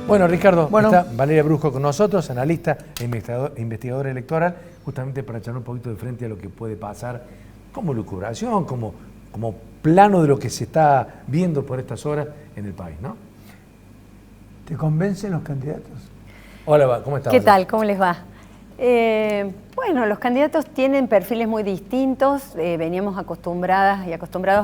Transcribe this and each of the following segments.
Bueno, Ricardo, está Valeria Brusco con nosotros, analista e investigadora electoral, justamente para echar un poquito de frente a lo que puede pasar como lucubración, como plano de lo que se está viendo por estas horas en el país, ¿no? ¿Te convencen los candidatos? Hola, ¿cómo estás? ¿Qué tal? ¿Cómo les va? Bueno, los candidatos tienen perfiles muy distintos. Veníamos acostumbrados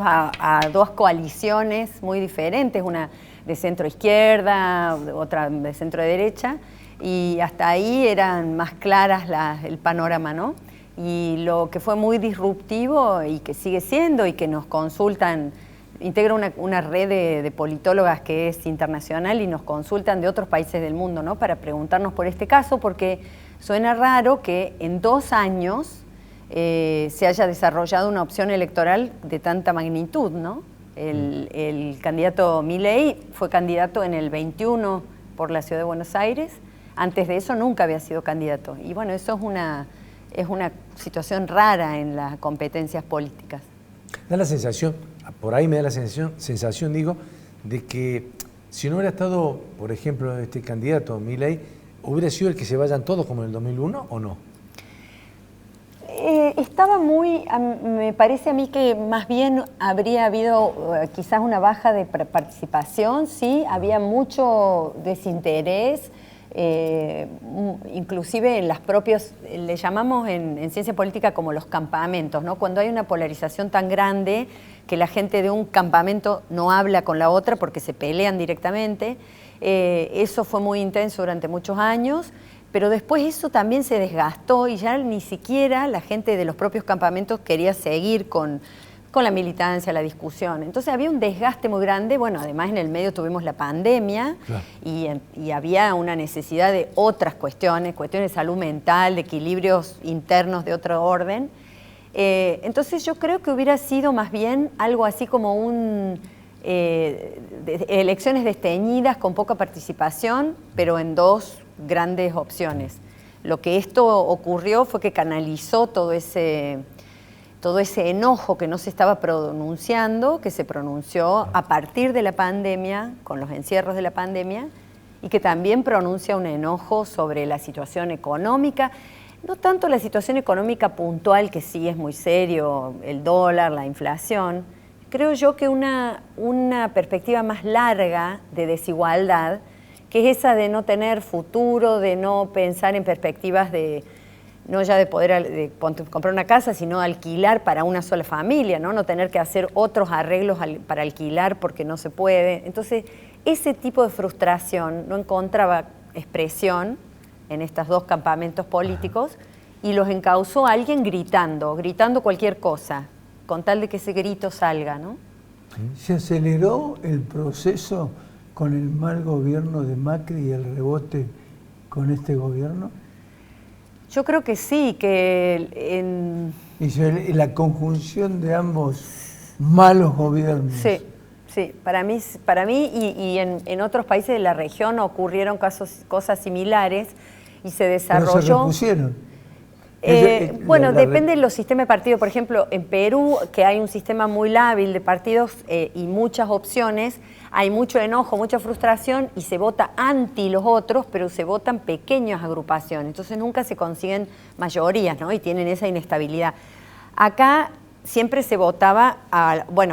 a dos coaliciones muy diferentes, una de centro izquierda, otra de centro derecha, y hasta ahí eran más claras el panorama, ¿no? Y lo que fue muy disruptivo y que sigue siendo y que nos consultan, integra una red de politólogas que es internacional y nos consultan de otros países del mundo, ¿no? Para preguntarnos por este caso, porque suena raro que en 2 años se haya desarrollado una opción electoral de tanta magnitud, ¿no? El candidato Milei fue candidato en el 21 por la Ciudad de Buenos Aires. Antes de eso nunca había sido candidato. Y bueno, eso es una situación rara en las competencias políticas. Da la sensación, por ahí me da la sensación digo, de que si no hubiera estado, por ejemplo, este candidato Milei, ¿hubiera sido el que se vayan todos como en el 2001 o no? Estaba me parece a mí que más bien habría habido quizás una baja de participación, sí, había mucho desinterés, inclusive en las propias, le llamamos en ciencia política como los campamentos, ¿no? Cuando hay una polarización tan grande que la gente de un campamento no habla con la otra porque se pelean directamente, eso fue muy intenso durante muchos años. Pero después eso también se desgastó y ya ni siquiera la gente de los propios campamentos quería seguir con la militancia, la discusión. Entonces había un desgaste muy grande. Bueno, además en el medio tuvimos la pandemia, claro, y había una necesidad de otras cuestiones de salud mental, de equilibrios internos de otro orden. Entonces yo creo que hubiera sido más bien algo así como elecciones desteñidas con poca participación, pero en 2 grandes opciones. Lo que esto ocurrió fue que canalizó todo ese enojo que no se estaba pronunciando, que se pronunció a partir de la pandemia, con los encierros de la pandemia, y que también pronuncia un enojo sobre la situación económica, no tanto la situación económica puntual, que sí es muy serio, el dólar, la inflación. Creo yo que una perspectiva más larga de desigualdad, que es esa de no tener futuro, de no pensar en perspectivas no ya de poder comprar una casa, sino alquilar para una sola familia, ¿no? No tener que hacer otros arreglos para alquilar porque no se puede. Entonces, ese tipo de frustración no encontraba expresión en estos 2 campamentos políticos y los encauzó a alguien gritando cualquier cosa, con tal de que ese grito salga, ¿no? ¿Se aceleró el proceso con el mal gobierno de Macri y el rebote con este gobierno? Yo creo que sí, que y la conjunción de ambos malos gobiernos. Sí, para mí y en otros países de la región ocurrieron cosas similares y se desarrolló. Pero se repusieron. Bueno, depende de los sistemas de partido. Por ejemplo, en Perú, que hay un sistema muy lábil de partidos y muchas opciones, hay mucho enojo, mucha frustración y se vota anti los otros, pero se votan pequeñas agrupaciones. Entonces nunca se consiguen mayorías, ¿no? Y tienen esa inestabilidad. Acá siempre se votaba,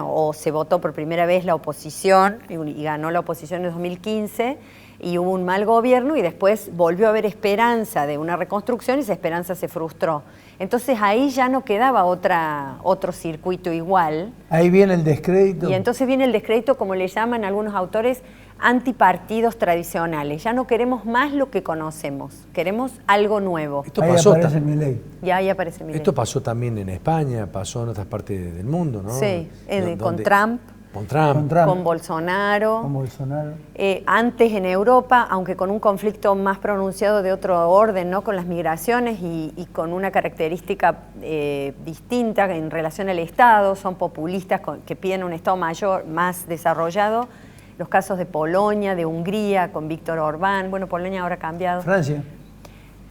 o se votó por primera vez la oposición y ganó la oposición en 2015. Y hubo un mal gobierno y después volvió a haber esperanza de una reconstrucción y esa esperanza se frustró. Entonces ahí ya no quedaba otro circuito igual. Ahí viene el descrédito. Y entonces viene el descrédito, como le llaman algunos autores, antipartidos tradicionales. Ya no queremos más lo que conocemos, queremos algo nuevo. Esto pasó, ahí aparece Milei. Y ahí aparece Milei. Esto pasó también en España, pasó en otras partes del mundo, ¿no? Sí, con Trump. Con Bolsonaro. Antes en Europa, aunque con un conflicto más pronunciado de otro orden, ¿no? Con las migraciones y con una característica distinta en relación al Estado, son populistas que piden un Estado mayor, más desarrollado. Los casos de Polonia, de Hungría, con Víctor Orbán. Bueno, Polonia ahora ha cambiado.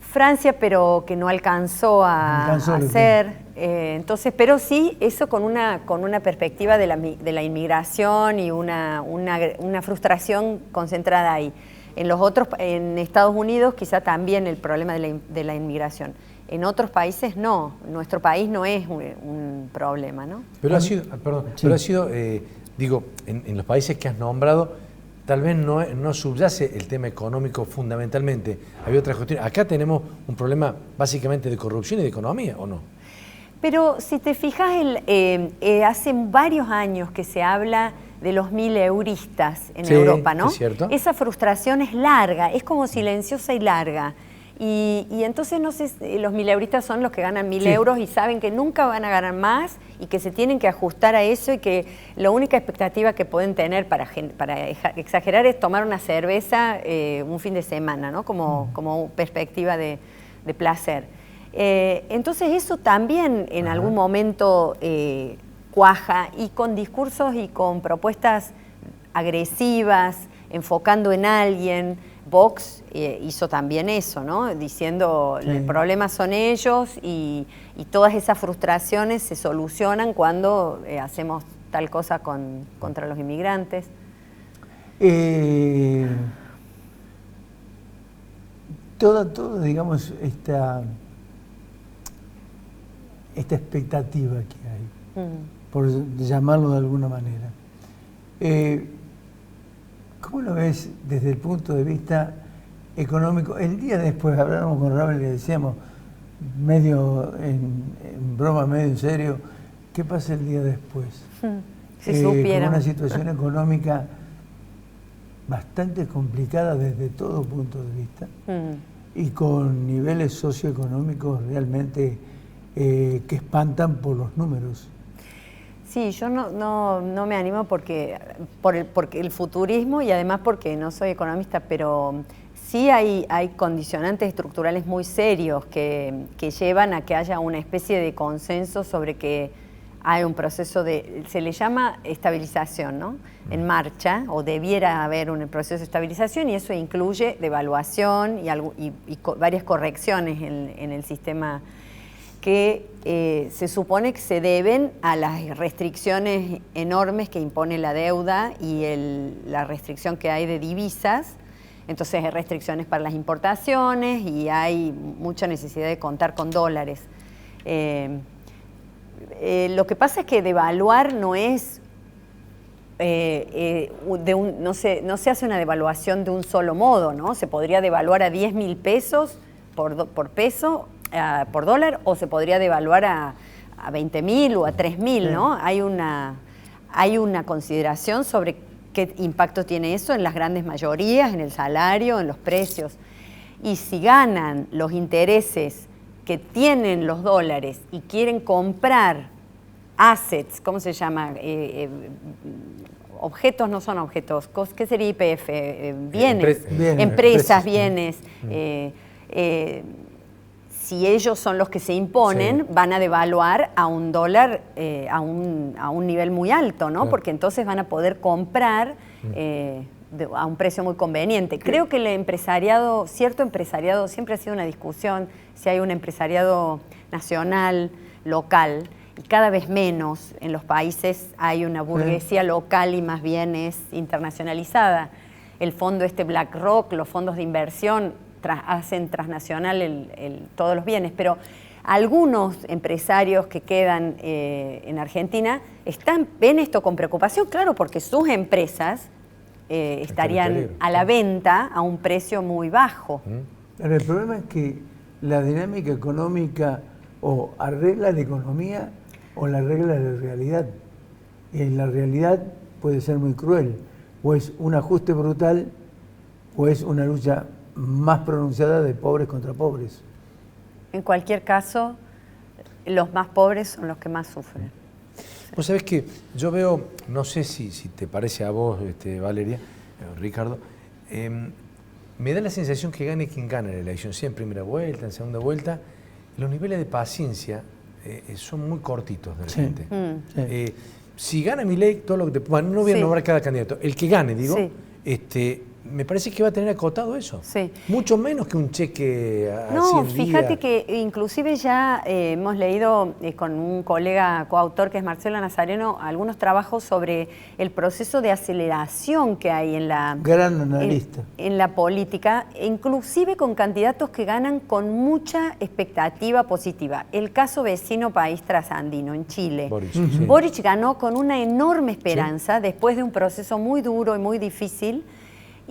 Francia, pero que no alcanzó a hacer. Entonces, pero sí, eso con una perspectiva de la inmigración y una frustración concentrada ahí. En Estados Unidos quizá también el problema de la inmigración. En otros países no, nuestro país no es un problema, ¿no? Pero ha sido, pero ha sido, digo, en los países que has nombrado, tal vez no subyace el tema económico fundamentalmente. Había otras cuestiones. Acá tenemos un problema básicamente de corrupción y de economía, ¿o no? Pero si te fijas, hace varios años que se habla de los 1000euristas en Europa, ¿no? Es cierto. Esa frustración es larga, es como silenciosa y larga. Y entonces, no sé, los 1000euristas son los que ganan 1000 euros y saben que nunca van a ganar más y que se tienen que ajustar a eso y que la única expectativa que pueden tener para exagerar es tomar una cerveza un fin de semana, ¿no? Como perspectiva de placer. Entonces eso también en algún momento cuaja, y con discursos y con propuestas agresivas, enfocando en alguien. Vox hizo también eso, ¿no? Diciendo el problema son ellos y todas esas frustraciones se solucionan cuando hacemos tal cosa contra los inmigrantes. Todo, digamos, esta expectativa que hay, por llamarlo de alguna manera. ¿Cómo lo ves desde el punto de vista económico? El día después hablábamos con Raúl y le decíamos, medio en broma, medio en serio, ¿qué pasa el día después? Si supieran. Con una situación económica bastante complicada desde todo punto de vista y con niveles socioeconómicos realmente que espantan por los números. Sí, yo no me animo porque el futurismo y además porque no soy economista, pero sí hay condicionantes estructurales muy serios que llevan a que haya una especie de consenso sobre que hay un proceso se le llama estabilización, ¿no? En marcha, o debiera haber un proceso de estabilización, y eso incluye devaluación y varias correcciones en el sistema que se supone que se deben a las restricciones enormes que impone la deuda y la restricción que hay de divisas. Entonces hay restricciones para las importaciones y hay mucha necesidad de contar con dólares. Lo que pasa es que devaluar no es no se hace una devaluación de un solo modo, ¿no? Se podría devaluar a 10.000 pesos por peso, por dólar, o se podría devaluar a 20.000 o a 3.000, ¿no? Hay una consideración sobre qué impacto tiene eso en las grandes mayorías, en el salario, en los precios. Y si ganan los intereses que tienen los dólares y quieren comprar assets, ¿cómo se llama? Objetos, no son objetos, ¿qué sería YPF? Bienes, empresas, bienes. Si ellos son los que se imponen, van a devaluar a un dólar a un nivel muy alto, ¿no? Porque entonces van a poder comprar a un precio muy conveniente. Creo que cierto empresariado, siempre ha sido una discusión si hay un empresariado nacional, local, y cada vez menos en los países hay una burguesía local y más bien es internacionalizada. El fondo BlackRock, los fondos de inversión hacen transnacional todos los bienes, pero algunos empresarios que quedan en Argentina ven esto con preocupación, claro, porque sus empresas estarían a la venta a un precio muy bajo. Pero el problema es que la dinámica económica o arregla la economía o la arregla la realidad. Y en la realidad puede ser muy cruel, o es un ajuste brutal o es una lucha más pronunciada de pobres contra pobres. En cualquier caso, los más pobres son los que más sufren. Vos sabés que yo veo, no sé si te parece a vos, Valeria, Ricardo, me da la sensación que gane quien gane la elección, sea en primera vuelta, en segunda vuelta, los niveles de paciencia son muy cortitos de repente. Si gana Milei, todo lo que bueno, no voy a nombrar cada candidato, el que gane, digo, me parece que va a tener acotado eso. Sí. Mucho menos que un cheque a No, 100 fíjate días. que inclusive ya hemos leído con un colega coautor que es Marcelo Nazareno algunos trabajos sobre el proceso de aceleración que hay en la, Gran analista. en la política, inclusive con candidatos que ganan con mucha expectativa positiva. El caso vecino país trasandino en Chile. Boric, sí. Boric ganó con una enorme esperanza después de un proceso muy duro y muy difícil.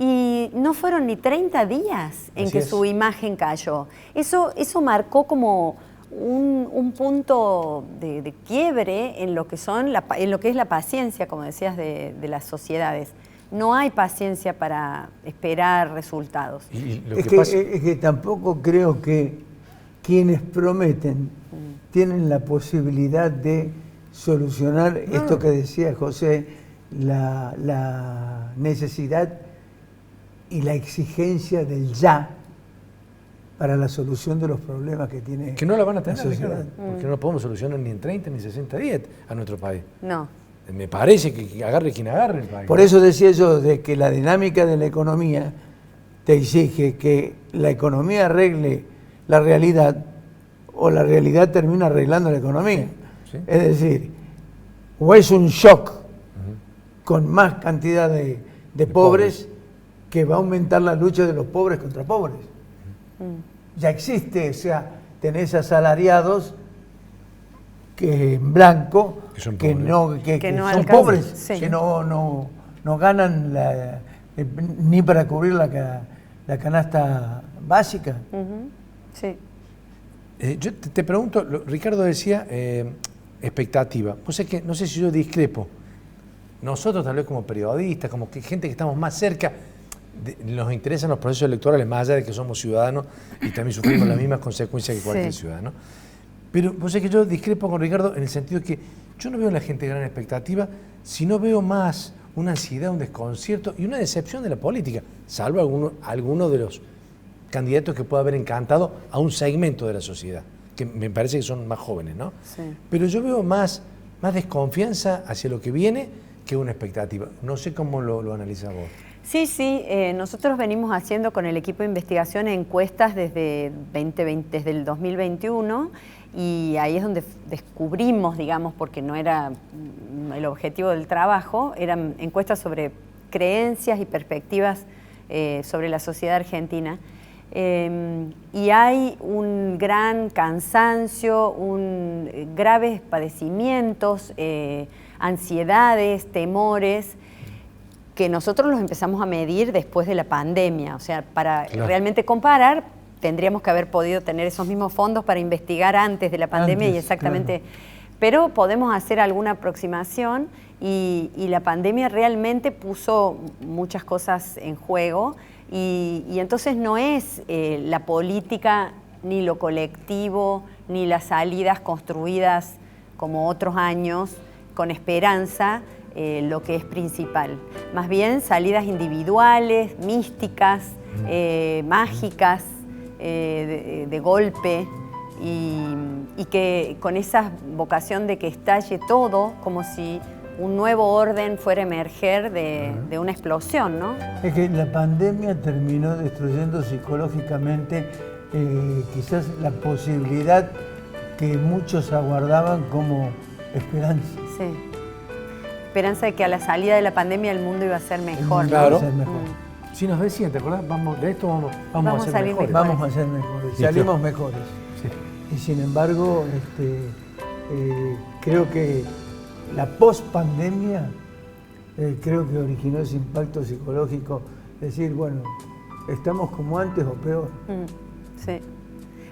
Y no fueron ni 30 días en Así que es. su imagen cayó. Eso marcó como un punto de quiebre en lo que en lo que es la paciencia, como decías, de las sociedades. No hay paciencia para esperar resultados. Y lo Es que pasa... que tampoco creo que quienes prometen tienen la posibilidad de solucionar esto que decía José, la necesidad y la exigencia del ya para la solución de los problemas que tiene Que no la van a tener, la sociedad. Ricardo, porque no lo podemos solucionar ni en 30 ni 60 días a nuestro país. No. Me parece que agarre quien agarre el país. Por eso decía yo de que la dinámica de la economía te exige que la economía arregle la realidad o la realidad termina arreglando la economía. Sí. Es decir, o es un shock con más cantidad de pobres que va a aumentar la lucha de los pobres contra pobres. Ya existe, o sea, tenés asalariados que en blanco, Que son que pobres. no, que Que no son alcanzan, pobres, sí. que no ganan ni para cubrir la canasta básica. Ujú. Sí. Yo te pregunto, Ricardo decía expectativa. O sea que no sé si yo discrepo. Nosotros tal vez como periodistas, como que gente que estamos más cerca, nos interesan los procesos electorales más allá de que somos ciudadanos y también sufrimos las mismas consecuencias que cualquier Sí. ciudadano. Pero vos sabés que yo discrepo con Ricardo en el sentido de que yo no veo en la gente gran expectativa, sino veo más una ansiedad, un desconcierto y una decepción de la política, salvo algunos de los candidatos que pueda haber encantado a un segmento de la sociedad, que me parece que son más jóvenes, ¿no? Sí. Pero yo veo más desconfianza hacia lo que viene que una expectativa. No sé cómo lo analizás vos. Sí, nosotros venimos haciendo con el equipo de investigación encuestas desde el 2021 y ahí es donde descubrimos, digamos, porque no era el objetivo del trabajo, eran encuestas sobre creencias y perspectivas sobre la sociedad argentina. Y hay un gran cansancio, graves padecimientos, ansiedades, temores, que nosotros los empezamos a medir después de la pandemia. O sea, para realmente comparar, tendríamos que haber podido tener esos mismos fondos para investigar antes de la pandemia y exactamente... Claro. Pero podemos hacer alguna aproximación y la pandemia realmente puso muchas cosas en juego y entonces no es la política, ni lo colectivo, ni las salidas construidas como otros años, con esperanza, lo que es principal. Más bien salidas individuales, místicas, mágicas, de golpe, y que con esa vocación de que estalle todo, como si un nuevo orden fuera a emerger de una explosión, ¿no? Es que la pandemia terminó destruyendo psicológicamente quizás la posibilidad que muchos aguardaban como esperanza. Sí. Esperanza de que a la salida de la pandemia el mundo iba a ser mejor. Claro. Va a ser mejor. Si nos decían, ¿te acordás? De esto vamos a ser salir mejores. Vamos a ser mejores, Sí, salimos claro. mejores. Sí. Y sin embargo, creo que la post-pandemia creo que originó ese impacto psicológico, decir, bueno, ¿estamos como antes o peor? Sí.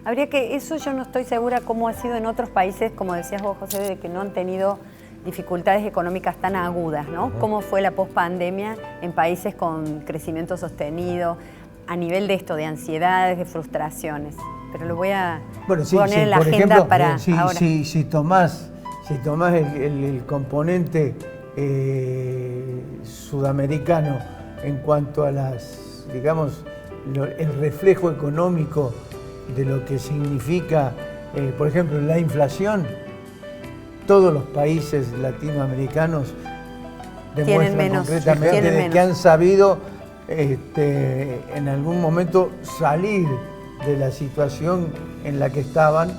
Habría que, eso yo no estoy segura cómo ha sido en otros países, como decías vos, José, de que no han tenido dificultades económicas tan agudas, ¿no? ¿Cómo fue la pospandemia en países con crecimiento sostenido, a nivel de esto, de ansiedades, de frustraciones? Pero lo voy a poner en la por agenda ejemplo, para ahora. Si tomás el componente sudamericano en cuanto a el reflejo económico de lo que significa, por ejemplo, la inflación, todos los países latinoamericanos demuestran concretamente de que han sabido en algún momento salir de la situación en la que estaban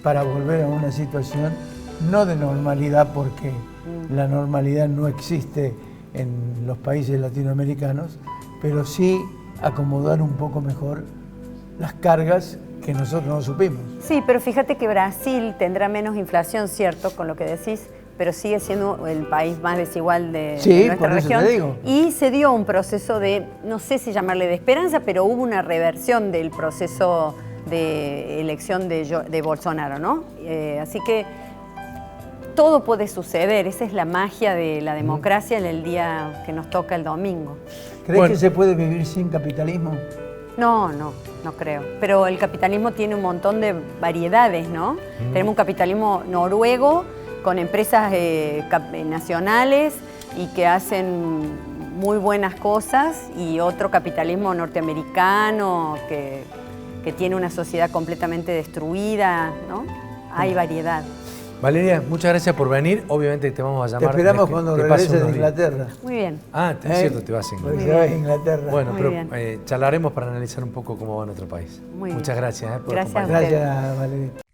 para volver a una situación no de normalidad, porque la normalidad no existe en los países latinoamericanos, pero sí acomodar un poco mejor las cargas que nosotros no supimos. Sí, pero fíjate que Brasil tendrá menos inflación, cierto, con lo que decís, pero sigue siendo el país más desigual de nuestra por eso región. te digo. Y se dio un proceso de, no sé si llamarle de esperanza, pero hubo una reversión del proceso de elección de Bolsonaro, ¿no? Así que todo puede suceder, esa es la magia de la democracia en el día que nos toca el domingo. ¿Crees que se puede vivir sin capitalismo? No creo. Pero el capitalismo tiene un montón de variedades, ¿no? Tenemos un capitalismo noruego con empresas nacionales y que hacen muy buenas cosas, y otro capitalismo norteamericano que tiene una sociedad completamente destruida, ¿no? Hay variedad. Valeria, muchas gracias por venir. Obviamente te vamos a llamar. Te esperamos cuando regreses de Inglaterra. Muy bien. Ah, es cierto, te vas a Porque Inglaterra. se va a Inglaterra. Bueno, Muy pero charlaremos para analizar un poco cómo va nuestro país. Muy bien. Muchas gracias por Gracias a acompañarnos. ustedes. Gracias, Valeria.